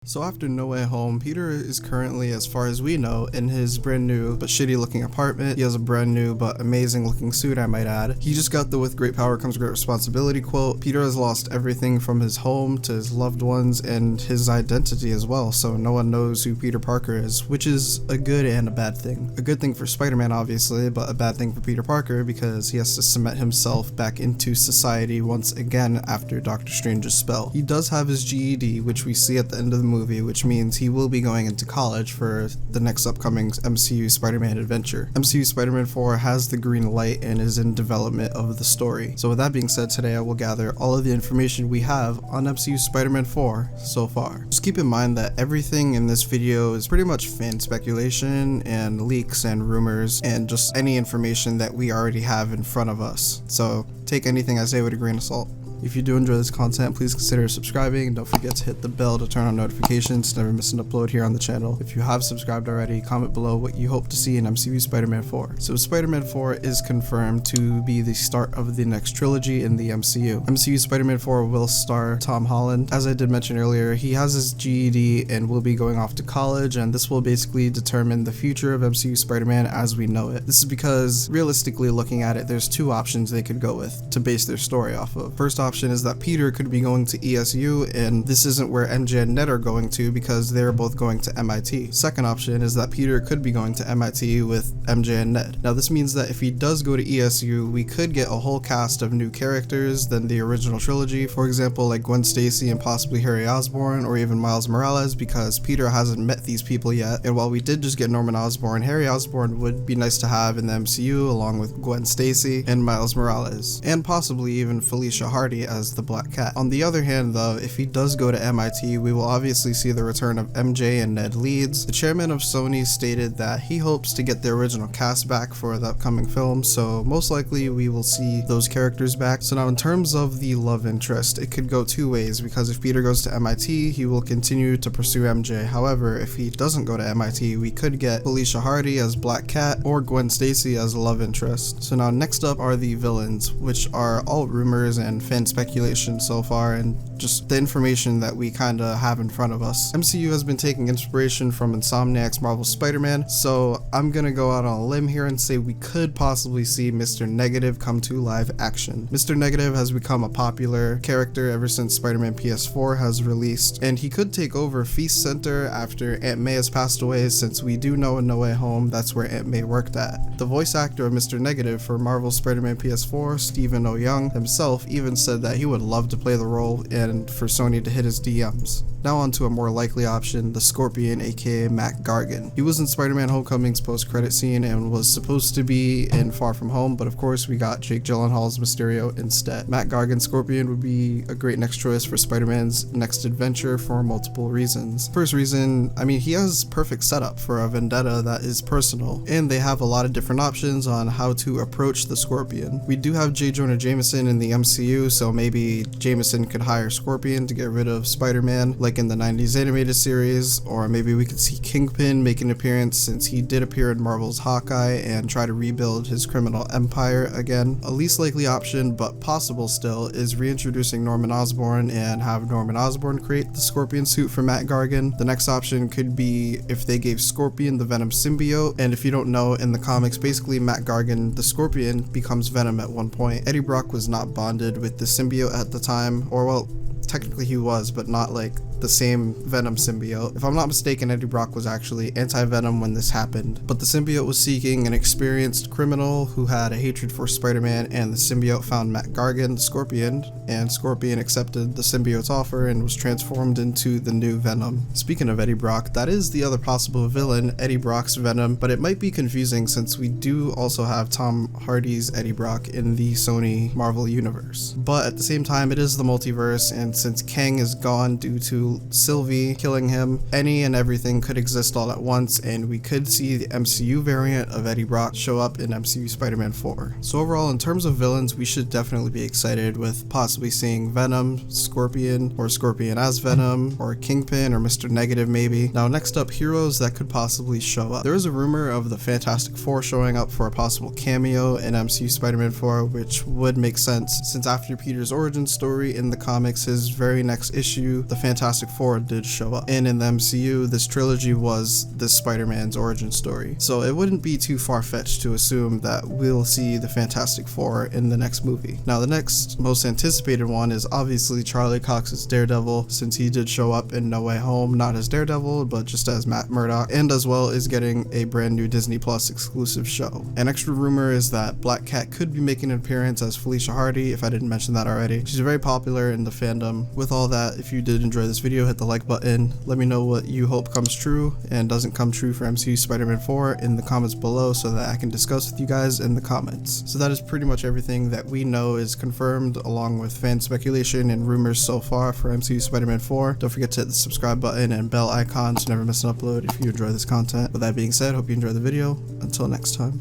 So after No Way Home, Peter is currently, as far as we know, in his brand new but shitty looking apartment. He has a brand new but amazing looking suit, I might add. He just got the "with great power comes great responsibility" quote. Peter has lost everything from his home to his loved ones and his identity as well, so no one knows who Peter Parker is, which is a good and a bad thing. A good thing for Spider-Man obviously, but a bad thing for Peter Parker because he has to cement himself back into society once again after Doctor Strange's spell. He does have his GED, which we see at the end of the movie, which means he will be going into college for the next upcoming MCU Spider-Man adventure. MCU Spider-Man 4 has the green light and is in development of the story. So with that being said, today I will gather all of the information we have on MCU Spider-Man 4 so far. Just keep in mind that everything in this video is pretty much fan speculation and leaks and rumors and just any information that we already have in front of us. So take anything I say with a grain of salt. If you do enjoy this content, please consider subscribing and don't forget to hit the bell to turn on notifications to never miss an upload here on the channel. If you have subscribed already, comment below what you hope to see in MCU Spider-Man 4. So Spider-Man 4 is confirmed to be the start of the next trilogy in the MCU. MCU Spider-Man 4 will star Tom Holland. As I did mention earlier, he has his GED and will be going off to college, and this will basically determine the future of MCU Spider-Man as we know it. This is because, realistically looking at it, there's two options they could go with to base their story off of. First option is that Peter could be going to ESU, and this isn't where MJ and Ned are going to because they're both going to MIT. Second option is that Peter could be going to MIT with MJ and Ned. Now this means that if he does go to ESU, we could get a whole cast of new characters than the original trilogy, for example like Gwen Stacy and possibly Harry Osborn or even Miles Morales, because Peter hasn't met these people yet. And while we did just get Norman Osborn, Harry Osborn would be nice to have in the MCU along with Gwen Stacy and Miles Morales, and possibly even Felicia Hardy as the Black Cat. On the other hand though, if he does go to MIT, we will obviously see the return of MJ and Ned Leeds. The chairman of Sony stated that he hopes to get the original cast back for the upcoming film, so most likely we will see those characters back. So now in terms of the love interest, it could go two ways, because if Peter goes to MIT, he will continue to pursue MJ. However, if he doesn't go to MIT, we could get Felicia Hardy as Black Cat or Gwen Stacy as a love interest. So now next up are the villains, which are all rumors and fan speculation so far and just the information that we kinda have in front of us. MCU has been taking inspiration from Insomniac's Marvel's Spider-Man, so I'm gonna go out on a limb here and say we could possibly see Mr. Negative come to live action. Mr. Negative has become a popular character ever since Spider-Man PS4 has released, and he could take over Feast Center after Aunt May has passed away, since we do know in No Way Home that's where Aunt May worked at. The voice actor of Mr. Negative for Marvel's Spider-Man PS4, Stephen O. Young himself, even said that he would love to play the role and for Sony to hit his DMs. Now on to a more likely option, the Scorpion aka Matt Gargan. He was in Spider-Man Homecoming's post-credit scene and was supposed to be in Far From Home, but of course we got Jake Gyllenhaal's Mysterio instead. Matt Gargan Scorpion would be a great next choice for Spider-Man's next adventure for multiple reasons. First reason, I mean, he has perfect setup for a vendetta that is personal, and they have a lot of different options on how to approach the Scorpion. We do have J. Jonah Jameson in the MCU, so maybe Jameson could hire Scorpion to get rid of Spider-Man like in the 90s animated series, or maybe we could see Kingpin make an appearance since he did appear in Marvel's Hawkeye and try to rebuild his criminal empire again. A least likely option, but possible still, is reintroducing Norman Osborn and have Norman Osborn create the Scorpion suit for Matt Gargan. The next option could be if they gave Scorpion the Venom symbiote, and if you don't know, in the comics basically Matt Gargan, the Scorpion, becomes Venom at one point. Eddie Brock was not bonded with the symbiote at the time, or well, technically he was, but not like the same Venom symbiote. If I'm not mistaken, Eddie Brock was actually anti-Venom when this happened, but the symbiote was seeking an experienced criminal who had a hatred for Spider-Man, and the symbiote found Matt Gargan, the Scorpion, and Scorpion accepted the symbiote's offer and was transformed into the new Venom. Speaking of Eddie Brock, that is the other possible villain, Eddie Brock's Venom, but it might be confusing since we do also have Tom Hardy's Eddie Brock in the Sony Marvel universe. But at the same time, it is the multiverse, and since Kang is gone due to Sylvie killing him, any and everything could exist all at once, and we could see the MCU variant of Eddie Brock show up in MCU Spider-Man 4. So overall, in terms of villains, we should definitely be excited with possibly seeing Venom, Scorpion, or Scorpion as Venom, or Kingpin, or Mr. Negative maybe. Now next up, heroes that could possibly show up. There is a rumor of the Fantastic Four showing up for a possible cameo in MCU Spider-Man 4, which would make sense since after Peter's origin story in the comics, his very next issue, the Fantastic Four did show up. And in the MCU, this trilogy was this Spider-Man's origin story. So it wouldn't be too far-fetched to assume that we'll see the Fantastic Four in the next movie. Now, the next most anticipated one is obviously Charlie Cox's Daredevil, since he did show up in No Way Home, not as Daredevil, but just as Matt Murdock, and as well as getting a brand new Disney Plus exclusive show. An extra rumor is that Black Cat could be making an appearance as Felicia Hardy, if I didn't mention that already. She's very popular in the fandom. With all that, if you did enjoy this video, hit the like button. Let me know what you hope comes true and doesn't come true for MCU Spider-Man 4 in the comments below so that I can discuss with you guys in the comments. So that is pretty much everything that we know is confirmed, along with fan speculation and rumors so far for MCU Spider-Man 4. Don't forget to hit the subscribe button and bell icon to never miss an upload if you enjoy this content. With that being said, hope you enjoyed the video. Until next time.